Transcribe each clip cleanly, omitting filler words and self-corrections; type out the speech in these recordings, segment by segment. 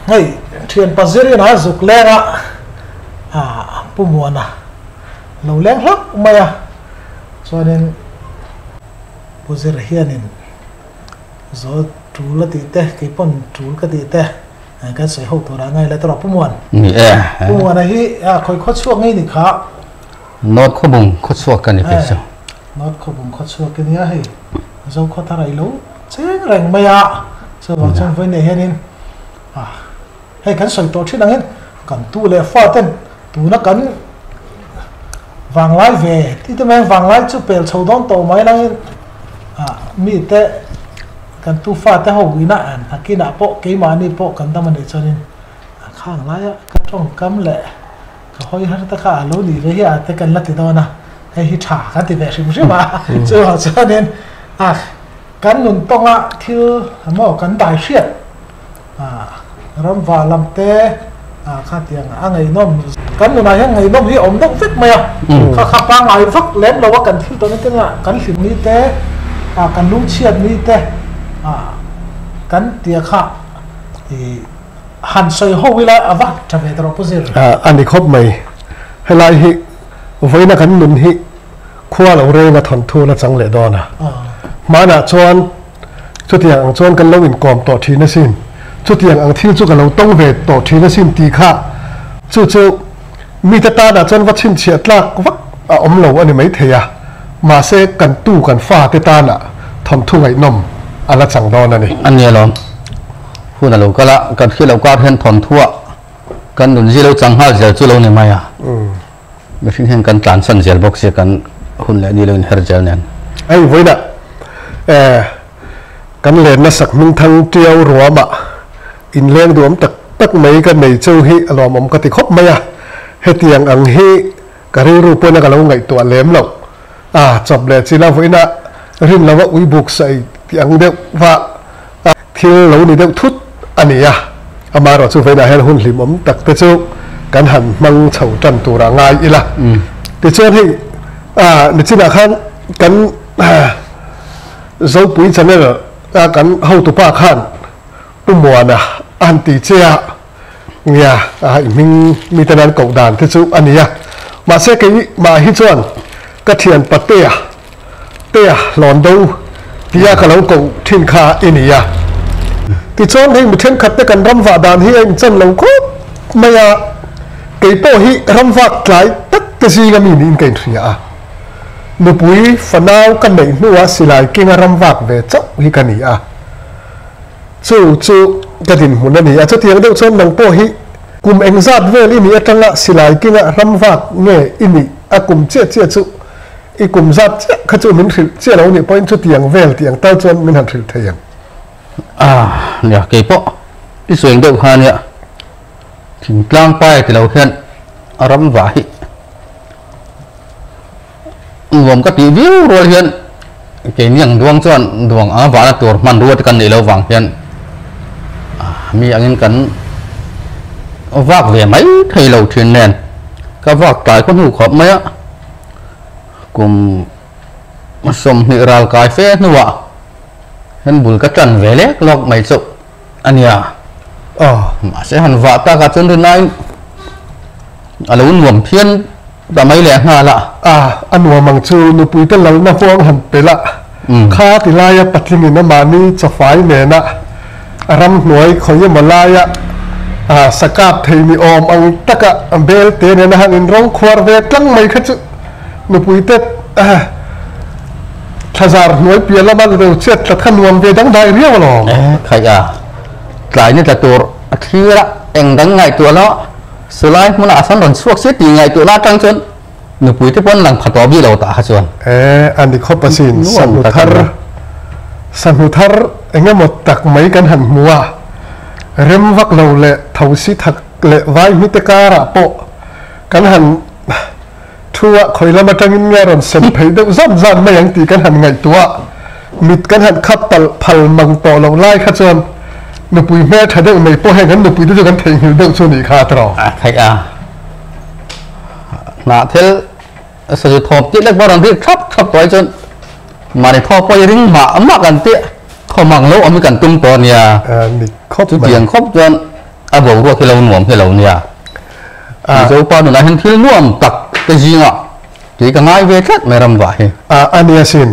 hey thiền paziri na zuk lenga pumuana lâu leng lắm mày cho nên pazir hianin rồi chú là tí tê cái phần chú cái tí tê cái sợi hậu tổ đã ngay là tao pumuan pumuan này khơi khót suốt ngay thì khá nốt khô bùng khót suốt cái này phải sao nốt khô bùng khót suốt cái này hay dâu khót thà lâu chết rành mày cho vào trong vấn đề hianin hay cái sợi tổ chức đang hết cần tu lệ pha tên tu nó cần vàng lái về thì tụi mình vàng lái chụp bèo sầu đón tổ máy đang mi tệ cần tu pha tệ hậu quý nạn cái nạp bộ cái mà đi bộ cần tâm mình để cho nên khang lái cái trong cấm lệ cái hơi hết tất cả lối đi về hiện tệ cần lát thì đâu nè hay hít thả cái thì về xem mà cho nên cần nhuận tông thiếu mà cần đại phiệt ram và làm tê khá tiếng ngày nôm cần nhuận này ngày nôm hi ổn đông phết mày khá ba ngày phất lém đâu cần thiếu tôi nói tiếng cần phim mi tê cần lúng chiết mi tê cần tiệc khá thì hàn sợi hậu với lại vắt trở về tàu pozir anh đi khóc mày hay lại hi với nó cần nhuận hi khoa lâu rồi là thằng thua là chẳng lẽ đó nè mà nè chọn chút tiền chọn cần lâu in còm tổ trí nó xin chút tiền ăn thiếu chút cần lâu tông về tổ trí nó xin tì khá chút mi ta đã chọn vắt xin chiết là vắt ống lâu anh ấy mấy thế mà sẽ cần tu cần pha ta nè thằng thua ngày nằm là chẳng đó nè anh nghe lắm phụ nữ cái là cần khi lâu qua hiện thằng thua cần đun gì lâu chẳng hao giờ chú lâu này mày mình xin hiện cần tán sân giờ bốc sẽ cần hun lại đi lên hết giờ này anh với nè cần lên nó sặc minh thăng treo rùa mà in lên đuổi tất mấy cái này châu hi làm ông có thể khóc mày hết tiền ăn hi cái rượu bia cái lâu ngày tuổi lém lộc chọc lệ chỉ là với nè riêng là vợ uy buộc say tiền được và thiếu lâu này được thút anh ấy mà rồi chú phải là hay hun lim ông tật tới châu cần hẳn mang chầu trần tủ ra ngay ý là thì cho thì để chỉ là khăn cần dấu bụi chân này là cần hậu tụ ba khăn bùm mùa nè anh tí chia nhà mình tên anh cộng đàn thế chú anh ấy mà sẽ cái mà hít chuẩn cái thiền bát tê lòn đâu tia cái lâu cộng thiên kha anh ấy thì cho nên một thiên khát cái cần râm vạ đàn hi anh chân lâu cốt mày cái bộ hi râm vạ lại tất cái gì là mình in cái gì nụ bụi phần nào cái này nữa xí lại kinh râm vạ về chốc hi cái này chú cái gì muốn này cho tiếng đâu cho nông bộ hi cùng anh giặt về đi này trong là xí lại kinh râm vạ nghe in cùng chia chú cùng giặt cái chú mình chia lâu này point cho tiếng về tiếng tao cho mình hành thử thèm nè cái bộ cái chuyện đâu ha nè thỉnh lang pai thì lâu hiện râm vạ gồm các tỷ view rồi hiện cái miếng duong chọn duong vả là tuổi man ruột cần để lâu vàng hiện mi anh cần vác về mấy thầy lâu thuyền nền các vác cái con hủ khóm mấy cùng xôm nị rào cái phê nữa hiện bùn các trần về lét lọc mấy chục anh mà sẽ hẳn vả ta cả chân đến nay lâu nguồn thiên đã mấy lẻ nga lạ anh hoa mang chu nụ bụi tên lâu na vuông hẳn bể lạ khá thì lai bắt linh nó mà ni cho phải nè nè ram nuôi khơi mà lai sakap thì mi om ang taka bel te nè hàng in rong khoar về căng mấy khát nụ bụi tên thazar nuôi bia la mà đều chết là khăn nuông về đắng đại riêu rồi khai lại như làตัวที่ละเองดังไงตัวเนาะสลายมันอาศัยหล่นสวกเสียตีไงตัวละจังจนหนูปุ๋ยที่ป้นหลังผัดตัวบี้เราตาชวนอันนี้ข้อประสิทธิ์สันุทาร์เองหมดตักไม่กันหันมัวเริ่มวักเราเละเท่าสิทักเละไว้มิตรการะโปกันหันทั่วคอยละมาจังเงี้ยรอนเส้นไปเดือดซ้ำไม่ยังตีกันหันไงตัวมิดกันหันขับตัลพัลมังต่อเราไล่ขจรนปุยแม่ถ้าเด็กไม่พอแห่งนั้นนปุยจะกันเถียงหิวเด็กส่วนอีกขาตรอใครน่าเทลสุดทบที่เล็กบอลที่ชอบตัวจนมาในท่อปอยริงมากันเตะ พอมังโลอเมริกันตุ้มปอนเนี่ยนี่ครบ จุดเตียงครบจนอาบอกว่าที่เราหน่วมที่เราเนี่ยเจ้าปอนนั้นเห็นที่น่วมตักกระจิงอ่ะที่ก็ง่ายเวทัดไม่รำไหวอันนี้สิน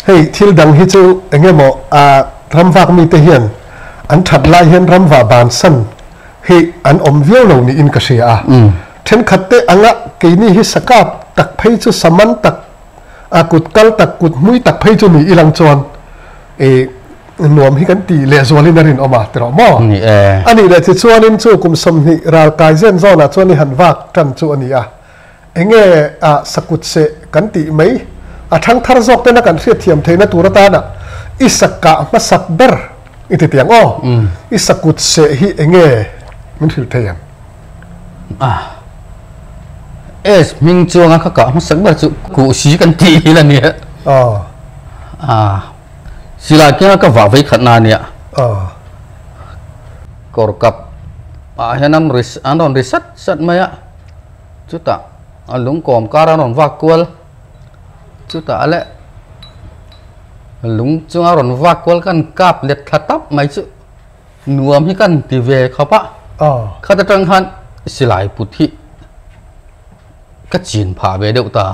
เฮ้ยที่ดังที่เจ้าเงี้ยบอกรำฝากมีแต่เห็นอันถัดไล่เห็นรำฝากบานสั้นเฮ้ยอันอมเวียวเหล่านี้อินกระเสียเช่นขัดเตะอังะกีนี่ฮิสกับตักไพ่จุสมันตักกุดกัลตักกุดมุ้ยตักไพ่จุมีอีหลังจวนหน่วมให้กันตีเลสวลินารินออกมาแต่เราหม้ออันนี้แหละที่ชวนนินชูกุมสมนิรากายเส้นโซน่ะชวนนิหันวักจันชวนนี่เงี้ยสกุดเสกันตีไหมทั้งทาร์ซอกเต้นกันเสียเทียมเทนตัวรัตานะอิสกะมาสักเบอร์อิติเตียงอิสกุดเสฮีเงี้ยมันฟิลเทียมมิงจวงอ่ะเขาก็มาสักเบอร์กูสีกันตีแล้วเนี่ยสิลาเกี่ยก็ว่าไว้ขนาดเนี่ยกอกับเห็นนั้นริสัตไหมอ่ะจุดตาลุงกอมการานนวักกวลจุดตาอะไรลุงจงอารอนวักกวลกันกับเล็ดขัดตับไหมจุหน่วมให้กันตีเวเขาปะเขาจะจังหันสิลายพุทธิก็จีนผ่าเวเดวตา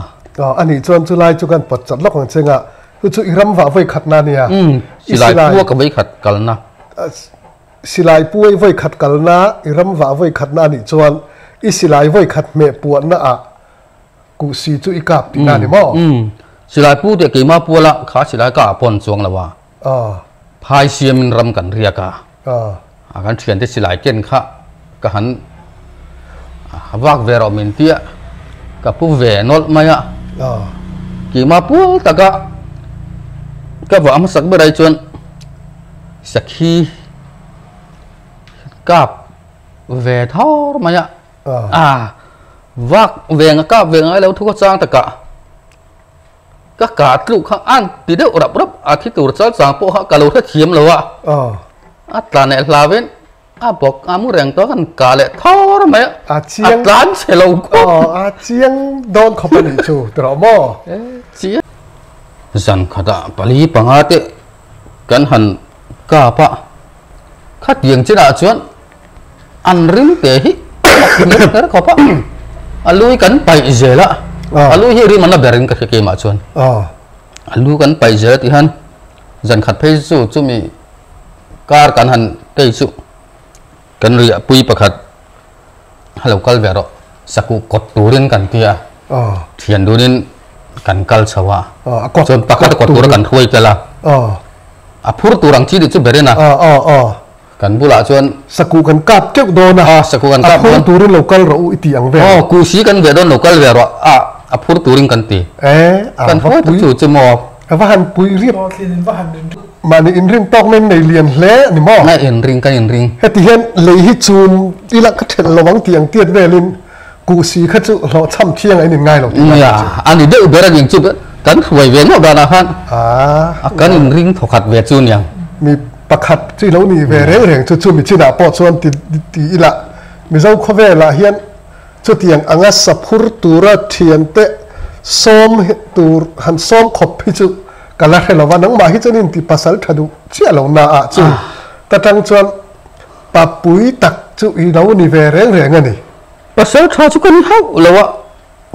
อันนี้จวนจุลายจุกันปดจัดล็อกของเจงอ่ะคือจุอิรัมว่าไว้ขัดนาเนี่ยสิลายพวกก็ไว้ขัดกันนะสิลายป่วยไว้ขัดกันนะอิรัมว่าไว้ขัดนานี่จวนสิลายไว้ขัดเมปวดนะกูสีจุอีกับตีนานี่มั้งสิลายพูดเด็กกี่มาปัวละขาสิลายก็ปนสวงละว่าพายเสียมินรำกันเรียกกันเทียนที่สิลายเก่งข้าก็หันวักเวรอมินเตียกับผู้เวนอลมากี่มาปัวแต่ก็ว่ามาสักเมื่อไรจนสักทีกับเวทอร์มาวักเวงกับเวงอะไรแล้วทุกอย่างแต่ก็กาดลูกข้างอันตีเดียวรับอาทิตย์ตัวจัดสางพวกเขากะโลที่เทียมเลยวะตาเนี่ยลาเวนบอกมุเรงตัวกันกาเลทอร์มาเชียงร้านเชลล์เชียงโดนขบวนชูตรอมเชียจันขดาปลีปังอาเตกันหันกาปะขัดยังจีน่าชวนอันริมเตะฮินั่นเขาปะลุยกันไปเจละลุยฮิริมันน่ะเบริงกับเกมาชวนลุยกันไปเจที่หันจันขัดเพย์สู้จุมีการกันหันเตยสู้กันเรียปุยประคัดฮัลโหลกัลเวรสักกดตูรินกันเตียเทียนดูนินกันกัลชาวะจนประคัดกดตูรกันถ้วยกันละพูดตูรังชีดิจุเบรินะกันบุหลาชวนสักกันกับเจ้าโดนสักกันกับพูดตูรินโลกัลเราอิติอังเวรกูสีกันเวรโลกัลเวรพูดตูรินกันตีกันพูดจู่จมอบว่าหันปุยเรียบมาในอินริงตอกเล่นในเรียนเละนี่มั้งในอินริงกันอินริงเฮติเห็นเลยฮิจูนที่ละก็เห็นระวังเตียงเตี้ยเวลินกูสีเขาจะเราทำเที่ยงไอ้นี่ง่ายหรอกเนี่ยอันนี้เดือดเบรยิ่งจุดกันหวยเวียนเอาดานาฮันกันอินริงถกขัดเวจูนยังมีประคัดที่เรานี่เวเร่งจุดมีที่หน้าปอดส่วนตีอีละมีเจ้าข้อเวลาเฮียนจุดเตียงอังสับพุรตูระเทียนเตะซ้อมตูหันซ้อมขบพิจุกันแล้วเราว่านังมาฮิจนินที่ภาษาทัดูเชี่ยเราหน้าจุแต่ทั้งส่วนปะปุยตักจุอีเรานี่เวเร่งอันนี้ภาษาทัดจุกันนี่เขาเราว่า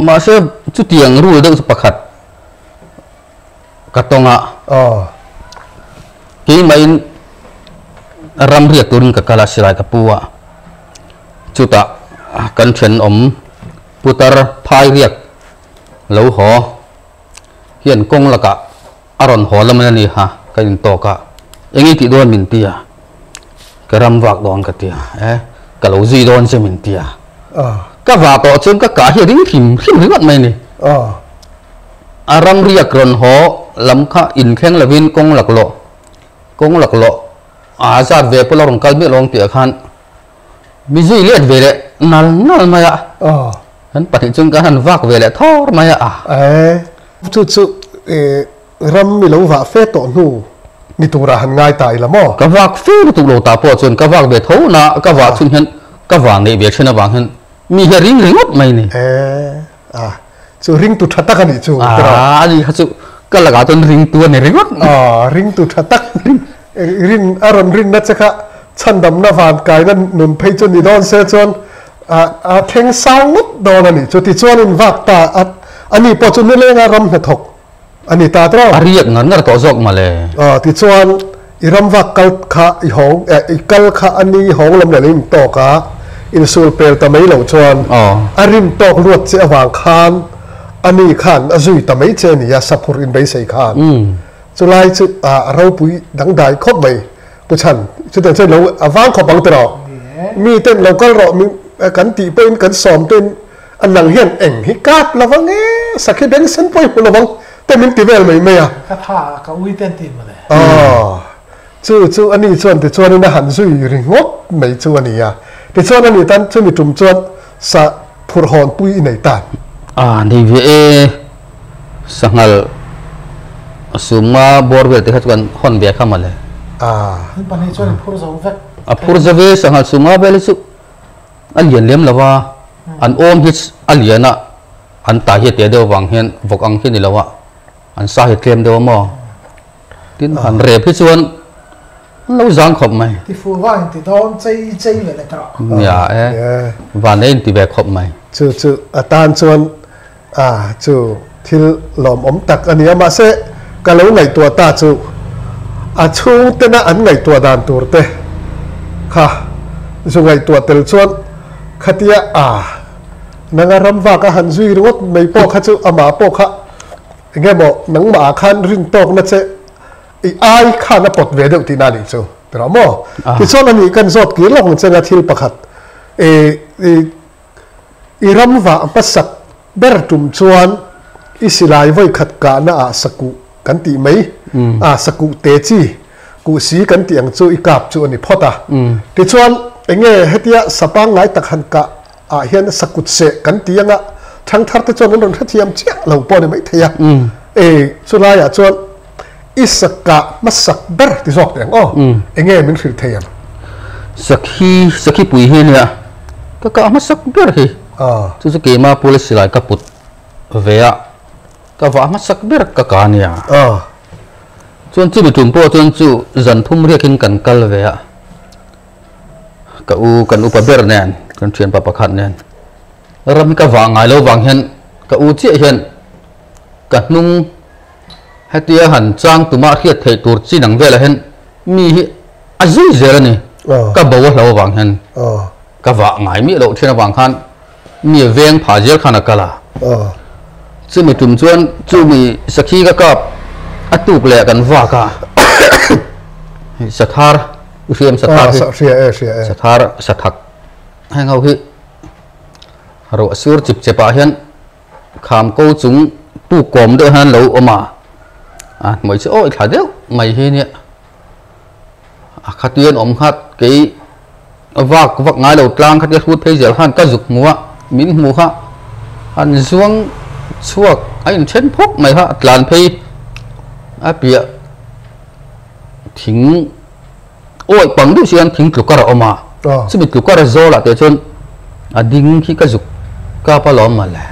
มาเสียจุดเตียงรู้เรื่องสุปขัดกระตงกี่ไม่รำเรียกตุนกับกาลสิลายกับปัวจุดกันเฉินปุตรพายเรียกเหลาหอเฮียนกงละกะอารอนหอละมันนี่ฮะกันโตกะอย่างนี้ติดโดนมินเตียกระรำวักโดนกะเตียกะเหลาจีโดนเชมินเตียก็ว่าต่อจนก็กะเฮียดิ้งถิ่มวัดไม่นี่อารมเรียกรอนหอลำข้าอินแข้งละวินกงหลักโลอาจารย์เวปลองกัลเมลองเตียขันมิจุเลียดเวเลนัลมายะฉันปฏิจจกันวักเวเลทอร์มายะจุดรำมีเราว่าเฟตโนูนี่ตัวราหันง่ายตายละมั้งก็วักเฟตตุโลตาพอจนก็วักเวทโนะก็วักชุนเห็นก็วางในเวชนะวางเห็นมีเฮริงหมดไหมนี่จูริงตุทัตกันนี่จูอันนี้เขาจูก็ละกันจนริงตัวในริงหมดริงตุทัต รินอารมณ์รินนัดจะค่ะฉันดำน้ำวานกายนั้นนุ่นเพย์จนนี่โดนเสียจนเทงสาวมุดโดนนี่จุดที่จวนอินวักตาอันนี้พอจนนี่เลยอารมณ์ถกอันนี้ตาตรอเรียกเงินนั่นตัวจกมาเลยที่จวนอิรำวักกัลขาอีหงอีกัลขาอันนี้หงลำเนินโตกะอินสูลเปลตะไม่เหล่าจวนอาริมโตกลวดเสียวางคานอันนี้ขานอจุยตะไม่เจนี่ยาสับหุรินไปใส่ขานจุไลจุเราปุยดังได้ครบไหมผู้ชันจุดเด่นเช่นเราวางขบังตรอมีเต้นเราก็รอมีกันตีเป็นกันสอมเต้นอันหนังเฮียนเอ็งฮิกาบระวังสักแค่เด่นเส้นไประวังแต่มินตีเวลไม่อะคาถาเขาวิเต้นตีมาเลยจูอันนี้ส่วนแต่ส่วนนี้นะหันซุยริงบไม่ส่วนนี้แต่ส่วนอันนี้ตันจะมีจุ่มส่วนสะพูดหอนปุยในตันดีวีเอสังหารสุมาบอร์เวลที่เขาจะคนเบียเข้ามาเลยนี่ปัญหาส่วนพูดจะเวกพูดจะเวสังหารสุมาเบลิสุอันเลียนเลี้ยมละว่าอันโอมฮิตอันเลียนอันตาเหตุเดียววังเห็นวกอังเห็นนี่ละว่าอันสาเหตุเลียมเดียวมั้งที่อันเรียบพิจวนเราจังขบไหมที่ฟูว่าที่โดนใจเลยครับอย่าวันนี้ที่แบบขบไหมจูตานชวนจูที่หลอมอมตักอันนี้มาเสกกะแล้วไงตัวตาจูชูเตน่าอันไงตัวดานตัวเตะค่ะจูไงตัวเตลชวนขัดยานังรำว่าก็หันซุยรถไม่ปอกขัดจูอามาปอกค่ะเงี้ยบอกนังหมาขันรินตกนั่นเสไอ้ข้านับปดเวดที่นั่นอีกจูแต่เราโม่ที่ชวนอันนี้กันสดกี่ลงเจนาทิลประคัดอีรำว่าปัสสักเบรตุมชวนอิสลายไว้ขัดการน่ะสกุกันตีไหมสกุเตจีกูสีกันตีอย่างจูอีกาบจูอันนี้พอตาที่ชวนเงี้ยเฮียสปังไงตะขันกะเฮียนสกุเสกันตีอย่างทั้งทัดที่ชวนนั้นโดนเทียมเชี่ยเราปนไม่เทียสุดท้ายชวนอิสกะมัสกเบรที่สอกอย่างเงี้ยมันคือเทียมสักปุยเฮียเนี่ยก็มัสกเบรที่จุดเกี่ยมาพูดสิลายกับปุตเวียก็ว่ามัสกเบรก็การเนี่ยจนจู่ไปจุ่มโป้จนจู่จันทุ่มเรียกกันกัลเวียกันอุปเบรเนี่ยกันเชียนปะปะขัดเนี่ยเราไม่ก็วางไงแล้ววางเห็นก็เจี๊ยเห็นกันนุ่งให้เตี้ยหันจ้างตุมาเขียดเทตูจีนังเวลเห็นมีอายุเจริญนี่ก็บอกว่าเราวางเห็นก็วางไงมีเราเชื่อวางขันมีเวียงผาเจลขนาดกะละซึ่งมีจุ่มชวนจู่มีสักขีก็ตูเปล่กันว่าก็สถาร์เรียมสถาร์สถาร์สถักให้เขาคือเราสูรจิบเจ็บเห็นขามกู้จุงตู้กลมด้วยฮันเราออกมาไม่ใช่โอ้ยขาเดียวไม่เห็นเนี่ยขัดเย็นอมขัดกี่วักง่ายเรากลางขัดเย็นพูดเพย์เจลฮันก็จุกมัวมิ้นมัวฮะอันช่วงไอ้เช่นพกไม่ฮะกลางเพย์เปียทิ้งโอ้ยปังดูเสียงทิ้งกลุกกระออกมาซึ่งเป็นกลุกกระโจละแต่จนดิ้งขี้กระจุกก้าปล้อมมาแล้ว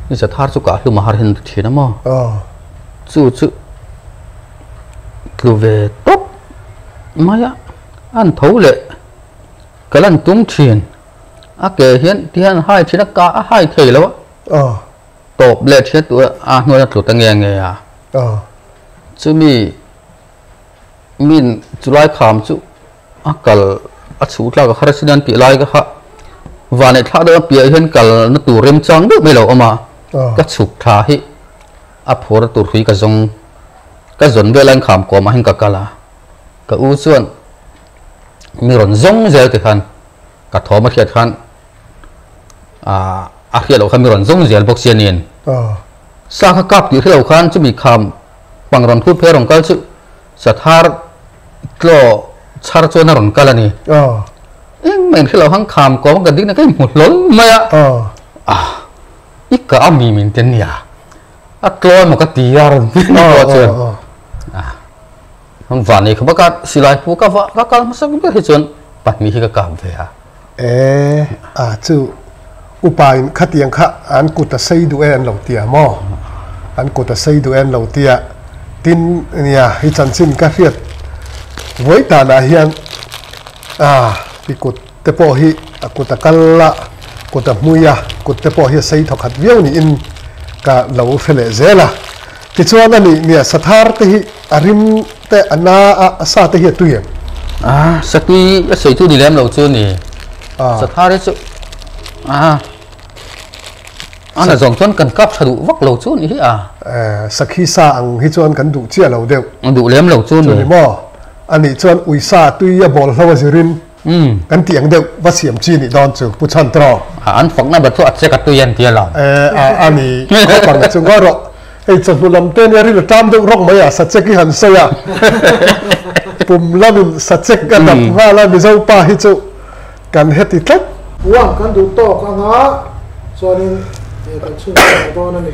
นี่จะทาร์สุกะคือมาหาเห็นทีนะมั้งจู่กลัวเวทบมาอ่ะอันทุ่งเลยกำลังตุ้งเชียนเกย์เห็นที่อันให้ชินักกะให้เทแล้วตบเล็ดเช็ดตัวหน่วยถูกตั้งยังไงจู่มีจุไลขามจู่กัลสูตรแล้วก็คาราสินันติไลก็ฮะวันนี้ถ้าเดินเปียเห็นกัลนัตัวเริ่มจังดูไม่หลอกออกมาก็ฉุกท่าให้พอร์ตัวคุยกับจงก็จนเวลาขามกว่ามาเห็นกักละก็อู้ส่วนมีรอนจงเจอที่ขันก็ทอมาเขียนขันเขียนเราขันมีรอนจงเจอพวกเซียนินสาขากับที่เราขันจะมีคำปังรอนพูดเพลงก็จะสถาร์กลัวชาร์จวนรอนกันนี่เหมือนที่เราขังคำก็มันก็ดิ้งนั่นก็หมดล้นไหมอีกก็มีมินเทนเนี่ยกลัวมันก็ตีอะไรนี่ก็เจอวันนี้เขาบอกว่าสิไลผู้ก็ว่าก็มาสักเป็นเหตุจนปัจจุบันที่ก็กลับเลยจู่อุปายขัดยังข้าอันกุตใส่ดูเอ็นเหล่าเตียมออันกุตใส่ดูเอ็นเหล่าเตียตินเนี่ยให้จันทร์สิ้นก็เรียด với ta là hiện bị cột tế po hi cột kalla cột muya cột tế po hi xây thọc hạt viêu ni in cả lâu phê lệ dễ là thì cho nên nè sát thar te hi arim te ana sa te hi tuyem sát tuy xây tu đi làm lâu chưa nè sát thar đấy chứ anh là dòng chân cần cấp sao đủ vắt lâu chút nhỉ sắc khi sa ang hi chuan kan du chia lâu đều đủ làm lâu chút nè mo anh ấy chuan ui sa tuy ya bol hlawa zirin kan tiang đều vắt xiêm chi ni don chu pu chan tro anh phóng na bật thuốc sẽ cắt tuy anh tia lòng anh ấy có bằng chung có rồi ấy chân bu làm tên yari là tam đâu rong mấy sát chết cái hành soi bùm làm sát chết cái đập hoa là bị dâu pa hi chu kan hết thì cách uang kan du to ka nga so nên kan chu to na ni